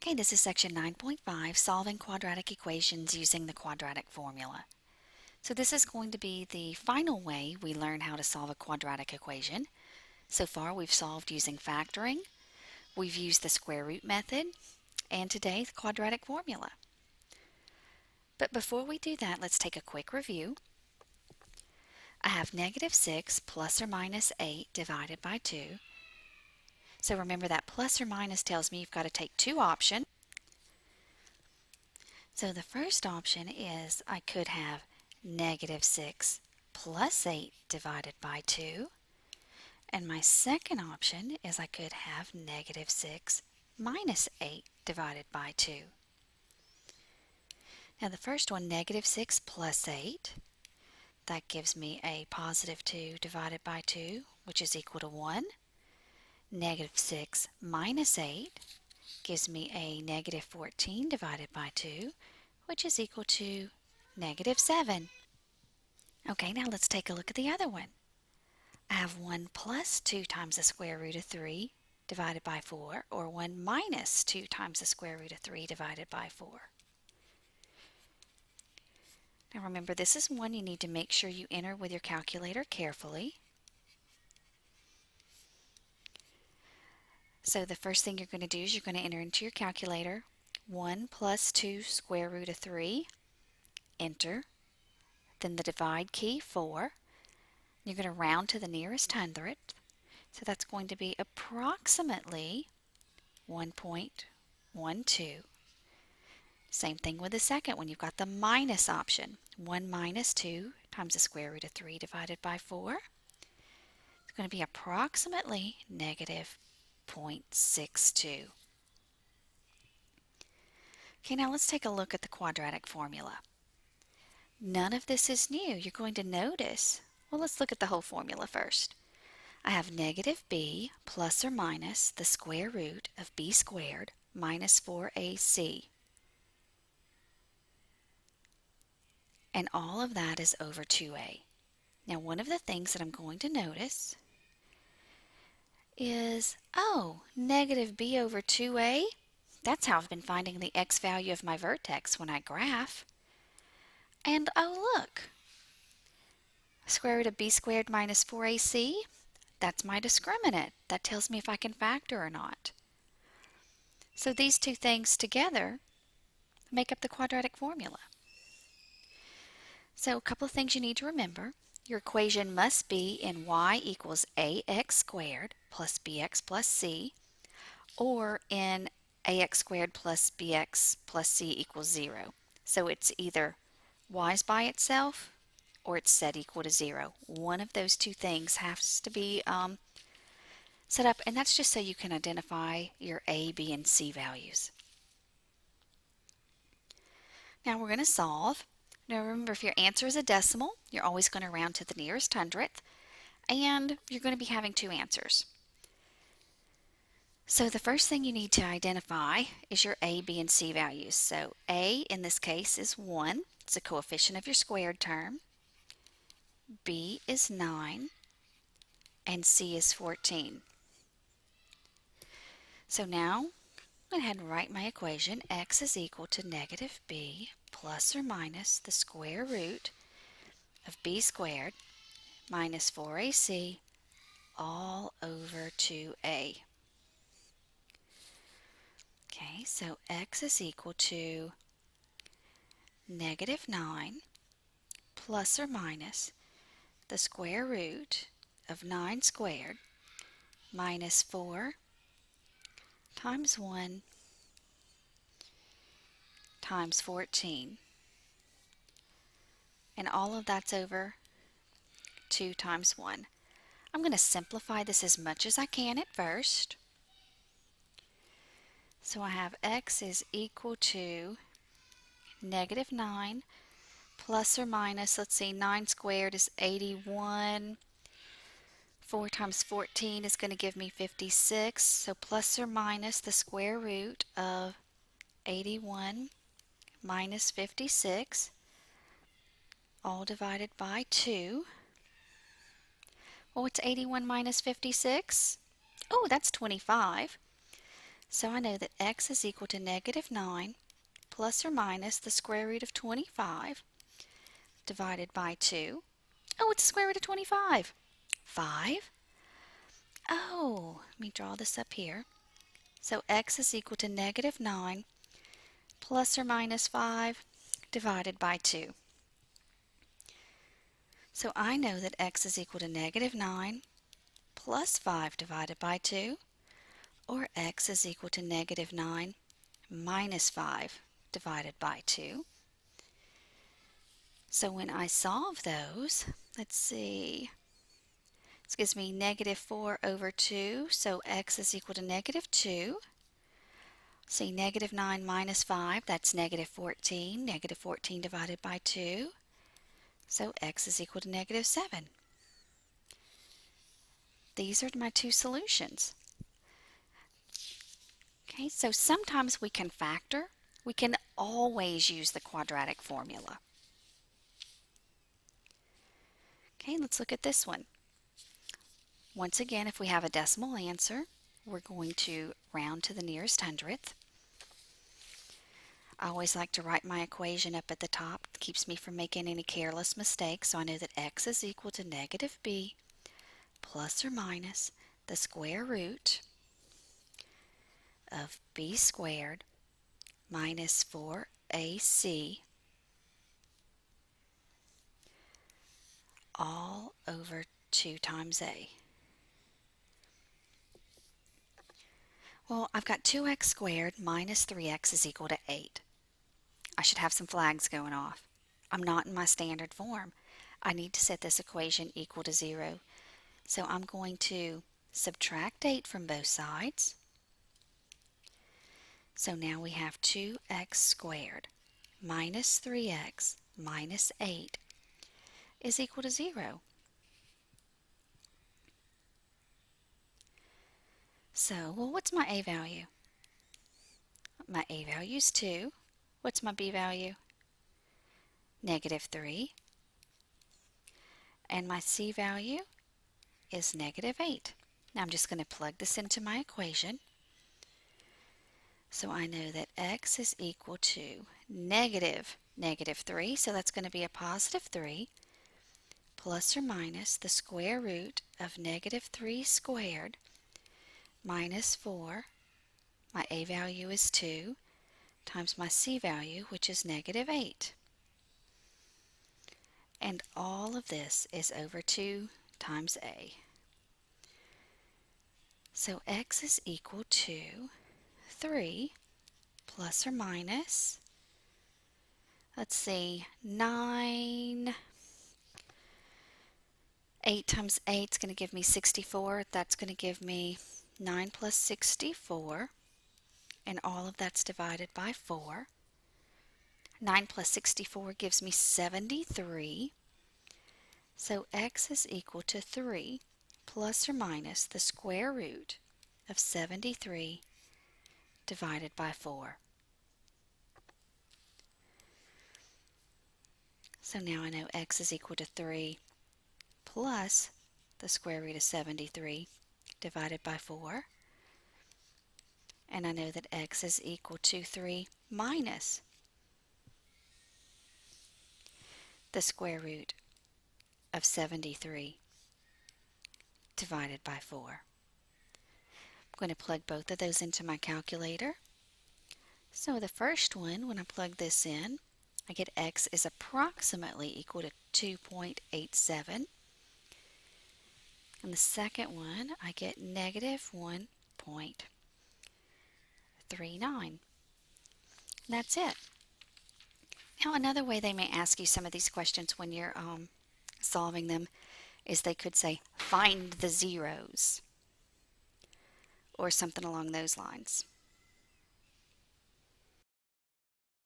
Okay, this is section 9.5, solving quadratic equations using the quadratic formula. So this is going to be the final way we learn how to solve a quadratic equation. So far we've solved using factoring, we've used the square root method, and today the quadratic formula. But before we do that, let's take a quick review. I have negative 6 plus or minus 8 divided by 2. So remember that plus or minus tells me you've got to take two options. So the first option is I could have negative 6 plus 8 divided by 2. And my second option is I could have negative 6 minus 8 divided by 2. Now the first one, negative 6 plus 8, that gives me a positive 2 divided by 2, which is equal to 1. Negative 6 minus 8 gives me a negative 14 divided by 2, which is equal to negative 7. Okay, now let's take a look at the other one. I have 1 plus 2 times the square root of 3 divided by 4, or 1 minus 2 times the square root of 3 divided by 4. Now remember, this is one you need to make sure you enter with your calculator carefully. So the first thing you're going to do is you're going to enter into your calculator 1 plus 2 square root of 3, enter, then the divide key 4. You're going to round to the nearest hundredth. So that's going to be approximately 1.12. Same thing with the second one. You've got the minus option. 1 minus 2 times the square root of 3 divided by 4. It's going to be approximately negative 0.62. Okay, now let's take a look at the quadratic formula. None of this is new. You're going to notice. Well, let's look at the whole formula first. I have negative b plus or minus the square root of b squared minus 4ac. And all of that is over 2a. Now one of the things that I'm going to notice is, oh, negative b over 2a, that's how I've been finding the x value of my vertex when I graph. And oh look, square root of b squared minus 4ac, that's my discriminant. That tells me if I can factor or not. So these two things together make up the quadratic formula. So a couple of things you need to remember. Your equation must be in y equals ax squared plus bx plus c, or in ax squared plus bx plus c equals 0. So it's either y's by itself or it's set equal to 0. One of those two things has to be set up, and that's just so you can identify your a, b, and c values. Now we're going to solve. Now remember, if your answer is a decimal, you're always going to round to the nearest hundredth, and you're going to be having two answers. So the first thing you need to identify is your a, b, and c values. So a in this case is 1. It's a coefficient of your squared term. B is 9, and c is 14. So now I'm going to go ahead and write my equation. X is equal to negative b plus or minus the square root of b squared minus 4ac all over 2a. Okay, so x is equal to negative 9 plus or minus the square root of 9 squared minus 4 times 1 times 14. And all of that's over 2 times 1. I'm going to simplify this as much as I can at first. So I have x is equal to negative 9 plus or minus, let's see, 9 squared is 81. 4 times 14 is going to give me 56. So plus or minus the square root of 81 minus 56, all divided by 2. Well, what's 81 minus 56? Oh, that's 25. So I know that x is equal to negative 9 plus or minus the square root of 25 divided by 2. Oh, it's the square root of 25. 5. Oh, let me draw this up here. So x is equal to negative 9 plus or minus 5 divided by 2. So I know that x is equal to negative 9 plus 5 divided by 2, or x is equal to negative 9 minus 5 divided by 2. So when I solve those, let's see, this gives me negative 4 over 2, so x is equal to negative 2. See, negative 9 minus 5, that's negative 14. Negative 14 divided by 2, so x is equal to negative 7. These are my two solutions. Okay, so sometimes we can factor. We can always use the quadratic formula. Okay, let's look at this one. Once again, if we have a decimal answer, we're going to round to the nearest hundredth. I always like to write my equation up at the top. It keeps me from making any careless mistakes. So I know that x is equal to negative b plus or minus the square root of b squared minus 4ac all over 2 times a. Well, I've got 2x squared minus 3x is equal to 8. I should have some flags going off. I'm not in my standard form. I need to set this equation equal to 0. So I'm going to subtract 8 from both sides. So now we have 2x squared minus 3x minus 8 is equal to 0. So, well, what's my a value? My a value is 2. What's my b value? Negative 3. And my c value is negative 8. Now I'm just going to plug this into my equation. So I know that x is equal to negative 3, so that's going to be a positive 3, plus or minus the square root of negative 3 squared minus 4, my a value is 2, times my c value, which is negative 8. And all of this is over 2 times a. So x is equal to 3 plus or minus, let's see, 9. 8 times 8 is going to give me 64. That's going to give me 9 plus 64, and all of that's divided by 4. 9 plus 64 gives me 73. So x is equal to 3 plus or minus the square root of 73 divided by 4. So now I know x is equal to 3 plus the square root of 73 divided by 4. And I know that x is equal to 3 minus the square root of 73 divided by 4. I'm going to plug both of those into my calculator. So the first one, when I plug this in, I get x is approximately equal to 2.87. And the second one, I get negative 1.39. That's it. Now another way they may ask you some of these questions when you're solving them is they could say, find the zeros, or something along those lines.